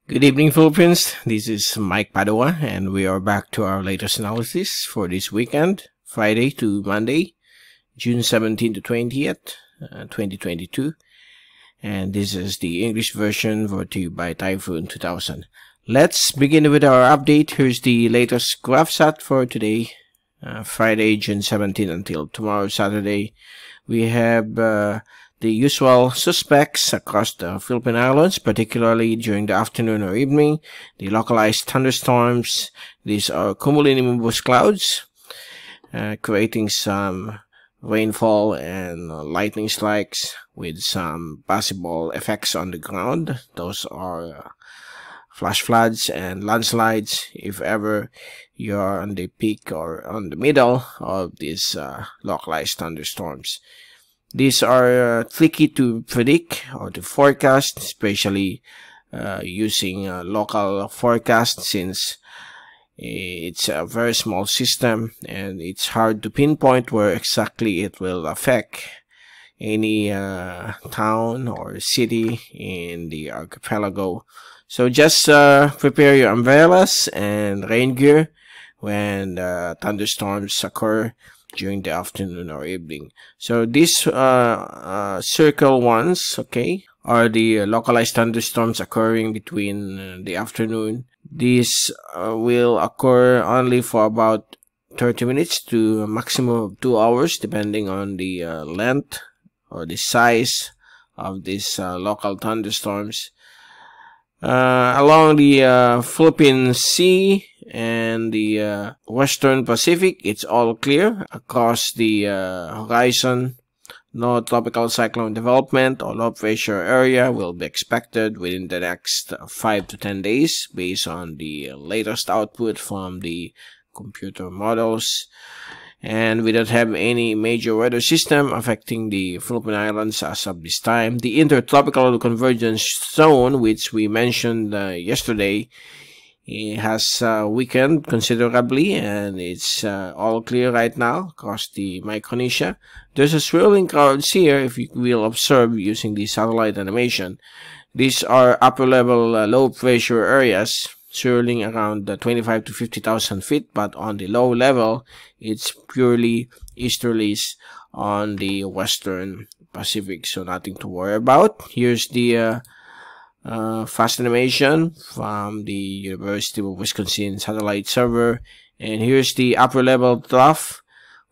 Good evening, Philippines. This is Mike Padua, and we are back to our latest analysis for this weekend, Friday to Monday, June 17 to 20th, 2022. And this is the English version brought to you by Typhoon2000. Let's begin with our update. Here's the latest GraphSat for today, Friday, June 17 until tomorrow, Saturday. We have the usual suspects across the Philippine Islands, particularly during the afternoon or evening. The localized thunderstorms. These are cumulonimbus clouds, creating some rainfall and lightning strikes with some possible effects on the ground. Those are flash floods and landslides if ever you are on the peak or on the middle of these localized thunderstorms. These are tricky to predict or to forecast, especially using local forecast, since it's a very small system and it's hard to pinpoint where exactly it will affect any town or city in the archipelago. So just prepare your umbrellas and rain gear when thunderstorms occur during the afternoon or evening. So these circle ones, okay, are the localized thunderstorms occurring between the afternoon. These will occur only for about 30 minutes to a maximum of 2 hours, depending on the length or the size of these local thunderstorms. Along the Philippine Sea and the Western Pacific, it's all clear. Across the horizon, no tropical cyclone development or low pressure area will be expected within the next 5 to 10 days based on the latest output from the computer models. And we don't have any major weather system affecting the Philippine Islands as of this time. The intertropical convergence zone, which we mentioned yesterday, it has weakened considerably, and it's all clear right now across the Micronesia. There's a swirling clouds here, if you will observe using the satellite animation. These are upper level low pressure areas, swirling around 25 to 50,000 feet, but on the low level, it's purely easterlies on the Western Pacific, so nothing to worry about. Here's the fast animation from the University of Wisconsin satellite server, and here's the upper level trough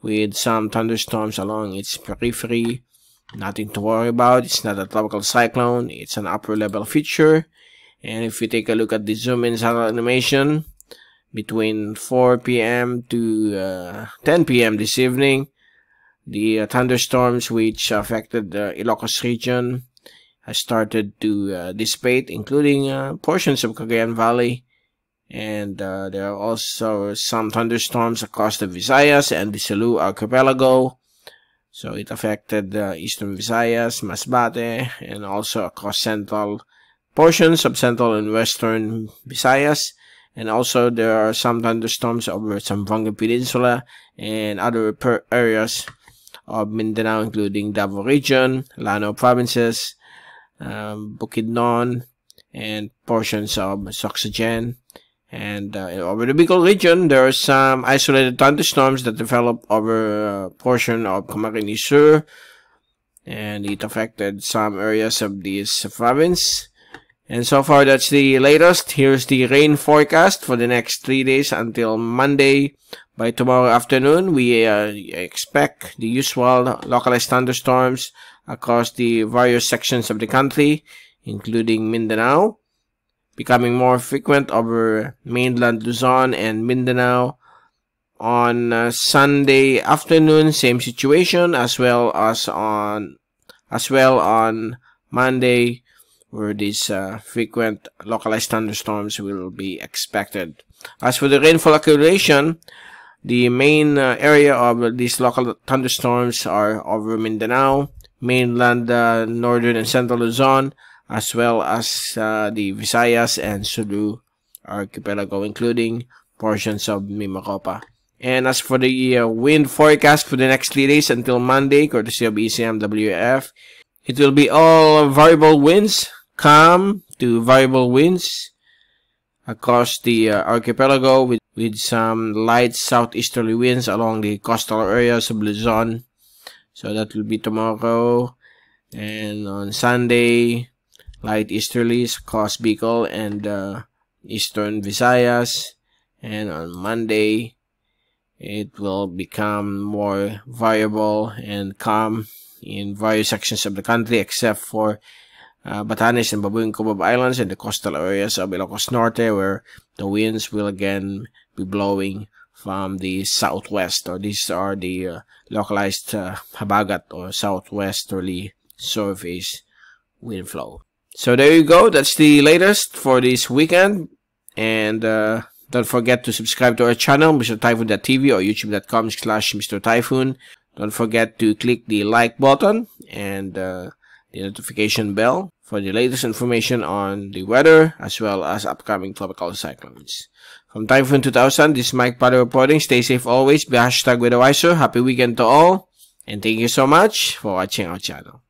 with some thunderstorms along its periphery. Nothing to worry about. It's not a tropical cyclone, it's an upper level feature. And if you take a look at the zoom in satellite animation between 4 p.m. to 10 p.m. this evening, the thunderstorms which affected the Ilocos region has started to dissipate, including portions of Cagayan Valley. And there are also some thunderstorms across the Visayas and the Sulu archipelago. So it affected eastern Visayas, Masbate, and also across central portions of central and western Visayas. And also there are some thunderstorms over Zamboanga Peninsula and other areas of Mindanao, including Davao region, Lanao provinces, Bukidnon, and portions of Sorsogen. And over the Bicol region, there are some isolated thunderstorms that develop over a portion of Camarines Sur, and it affected some areas of this province. And so far, that's the latest. Here's the rain forecast for the next 3 days until Monday. By tomorrow afternoon, we expect the usual localized thunderstorms across the various sections of the country, including Mindanao, becoming more frequent over mainland Luzon and Mindanao. On Sunday afternoon, same situation, as well on Monday, where these frequent localized thunderstorms will be expected. As for the rainfall accumulation, the main area of these local thunderstorms are over Mindanao, mainland northern and central Luzon, as well as the Visayas and Sulu archipelago, including portions of Mimaropa. And as for the wind forecast for the next 3 days until Monday, courtesy of ECMWF, it will be all variable winds, calm to variable winds, across the archipelago with some light southeasterly winds along the coastal areas of Luzon. So that will be tomorrow. And on Sunday, light easterlies across Bicol and eastern Visayas. And on Monday, it will become more variable and calm in various sections of the country except for Batanes and Babuing Cubab Islands and the coastal areas of Ilocos Norte, where the winds will again be blowing from the southwest, or these are the localized habagat or southwesterly surface wind flow. So there you go. That's the latest for this weekend. And don't forget to subscribe to our channel, MrTyphoon.tv or youtube.com/Mr. Typhoon. Don't forget to click the like button and the notification bell for the latest information on the weather as well as upcoming tropical cyclones. From Typhoon2000, this is Mike Padua reporting. Stay safe always. Be #WeatherWiser. Happy weekend to all. And thank you so much for watching our channel.